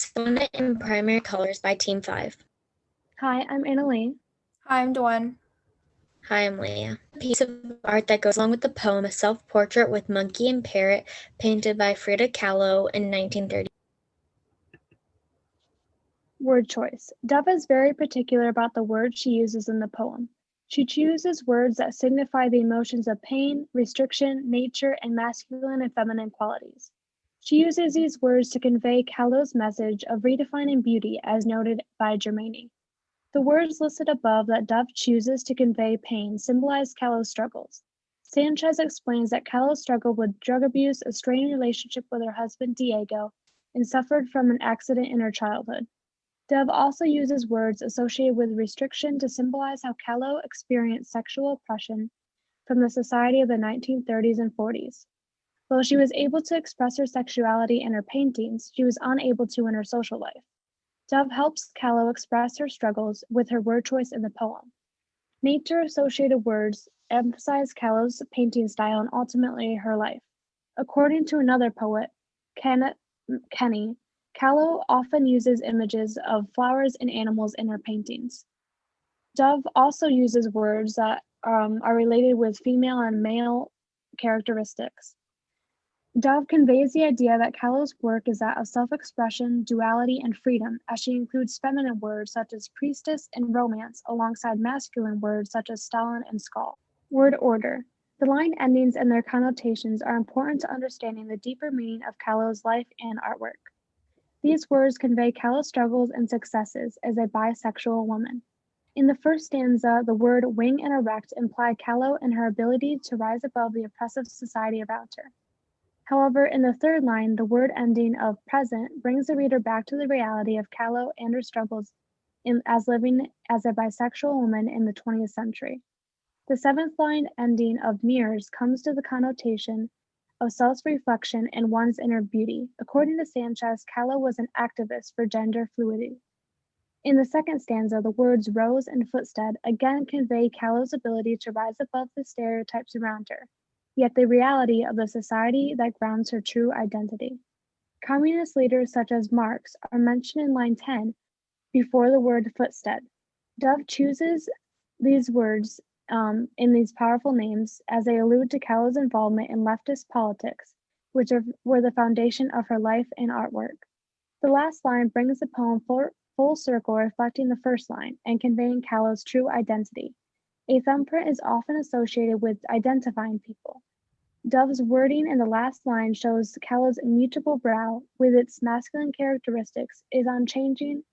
Sonnet in Primary Colors by Team 5. Hi, I'm Annalee. Hi, I'm Dwan. Hi, I'm Leah. A piece of art that goes along with the poem, a self-portrait with monkey and parrot, painted by Frida Kahlo in 1930. Word choice. Dove is very particular about the words she uses in the poem. She chooses words that signify the emotions of pain, restriction, nature, and masculine and feminine qualities. She uses these words to convey Kahlo's message of redefining beauty, as noted by Germaine. The words listed above that Dove chooses to convey pain symbolize Kahlo's struggles. Sanchez explains that Kahlo struggled with drug abuse, a strained relationship with her husband Diego, and suffered from an accident in her childhood. Dove also uses words associated with restriction to symbolize how Kahlo experienced sexual oppression from the society of the 1930s and 40s. While she was able to express her sexuality in her paintings, she was unable to in her social life. Dove helps Kahlo express her struggles with her word choice in the poem. Nature-associated words emphasize Kahlo's painting style and ultimately her life. According to another poet, Kenny, Kahlo often uses images of flowers and animals in her paintings. Dove also uses words that are related with female and male characteristics. Dove conveys the idea that Kahlo's work is that of self-expression, duality, and freedom, as she includes feminine words such as priestess and romance, alongside masculine words such as Stalin and skull. Word order. The line endings and their connotations are important to understanding the deeper meaning of Kahlo's life and artwork. These words convey Kahlo's struggles and successes as a bisexual woman. In the first stanza, the word wing and erect imply Kahlo and her ability to rise above the oppressive society around her. However, in the third line, the word ending of present brings the reader back to the reality of Kahlo and her struggles as living as a bisexual woman in the 20th century. The seventh line ending of mirrors comes to the connotation of self-reflection and one's inner beauty. According to Sanchez, Kahlo was an activist for gender fluidity. In the second stanza, the words rose and footstead again convey Kahlo's ability to rise above the stereotypes around her, yet the reality of the society that grounds her true identity. Communist leaders such as Marx are mentioned in line 10 before the word footstead. Dove chooses these words in these powerful names as they allude to Kahlo's involvement in leftist politics, which were the foundation of her life and artwork. The last line brings the poem full circle, reflecting the first line and conveying Kahlo's true identity. A thumbprint is often associated with identifying people. Dove's wording in the last line shows Kahlo's immutable brow, with its masculine characteristics, is unchanging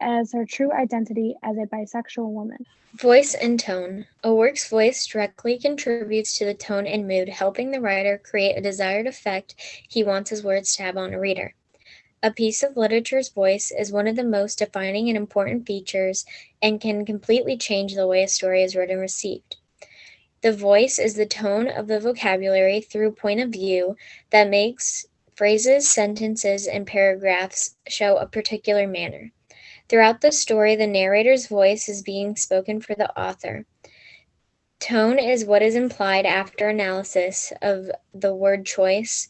as her true identity as a bisexual woman. Voice and tone. A work's voice directly contributes to the tone and mood, helping the writer create a desired effect he wants his words to have on a reader. A piece of literature's voice is one of the most defining and important features and can completely change the way a story is read and received. The voice is the tone of the vocabulary through point of view that makes phrases, sentences, and paragraphs show a particular manner. Throughout the story, the narrator's voice is being spoken for the author. Tone is what is implied after analysis of the word choice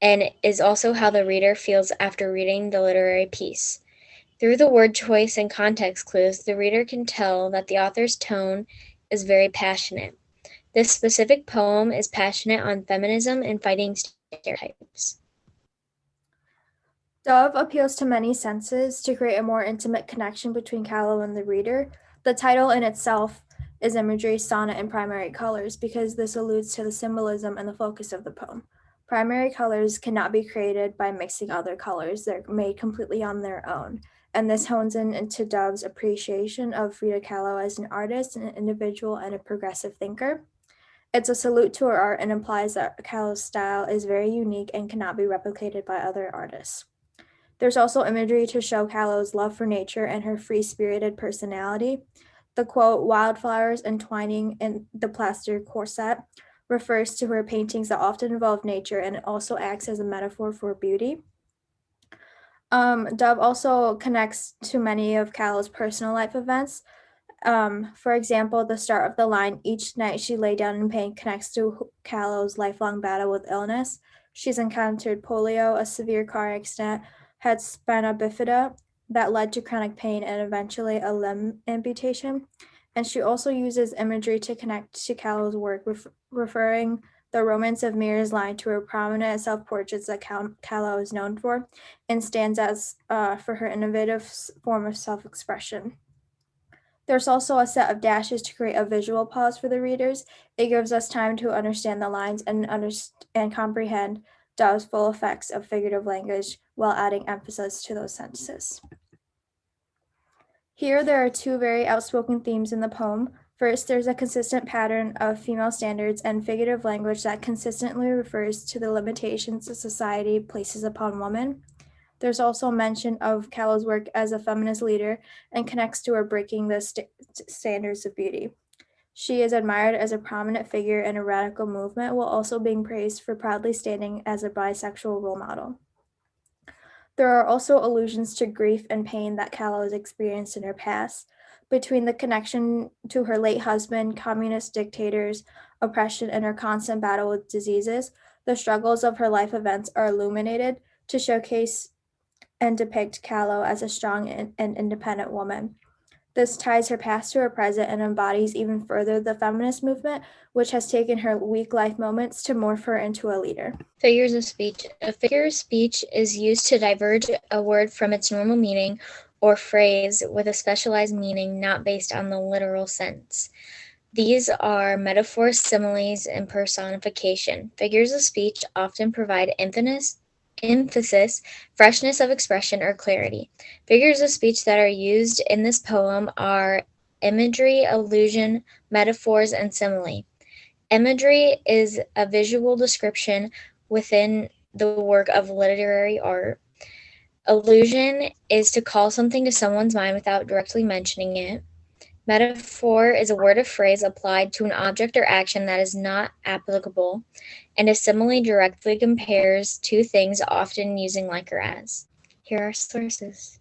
and is also how the reader feels after reading the literary piece. Through the word choice and context clues, the reader can tell that the author's tone is very passionate. This specific poem is passionate on feminism and fighting stereotypes. Dove appeals to many senses to create a more intimate connection between Kahlo and the reader. The title in itself is Imagery, Sonnet, in Primary Colors because this alludes to the symbolism and the focus of the poem. Primary colors cannot be created by mixing other colors. They're made completely on their own. And this hones into Dove's appreciation of Frida Kahlo as an artist, an individual, and a progressive thinker. It's a salute to her art and implies that Kahlo's style is very unique and cannot be replicated by other artists. There's also imagery to show Kahlo's love for nature and her free-spirited personality. The quote, wildflowers entwining in the plaster corset, refers to her paintings that often involve nature, and it also acts as a metaphor for beauty. Dove also connects to many of Kahlo's personal life events. For example, the start of the line, each night she lay down in pain, connects to Kahlo's lifelong battle with illness. She's encountered polio, a severe car accident, had spina bifida that led to chronic pain and eventually a limb amputation. And she also uses imagery to connect to Callow's work, referring the Romance of Mirrors line to her prominent self-portraits that Callow is known for, and stands as for her innovative form of self-expression. There's also a set of dashes to create a visual pause for the readers. It gives us time to understand the lines and comprehend Dove's full effects of figurative language while adding emphasis to those sentences. Here, there are two very outspoken themes in the poem. First, there's a consistent pattern of female standards and figurative language that consistently refers to the limitations that society places upon women. There's also mention of Callow's work as a feminist leader and connects to her breaking the standards of beauty. She is admired as a prominent figure in a radical movement while also being praised for proudly standing as a bisexual role model. There are also allusions to grief and pain that Callow has experienced in her past, between the connection to her late husband, communist dictators, oppression, and her constant battle with diseases. The struggles of her life events are illuminated to showcase and depict Callow as a strong and independent woman. This ties her past to her present and embodies even further the feminist movement, which has taken her weak life moments to morph her into a leader. Figures of speech. A figure of speech is used to diverge a word from its normal meaning or phrase with a specialized meaning not based on the literal sense. These are metaphors, similes, and personification. Figures of speech often provide emphasis, freshness of expression, or clarity. Figures of speech that are used in this poem are imagery, allusion, metaphors, and simile. Imagery is a visual description within the work of literary art. Allusion is to call something to someone's mind without directly mentioning it. Metaphor is a word or phrase applied to an object or action that is not applicable, and a simile directly compares two things, often using like or as. Here are sources.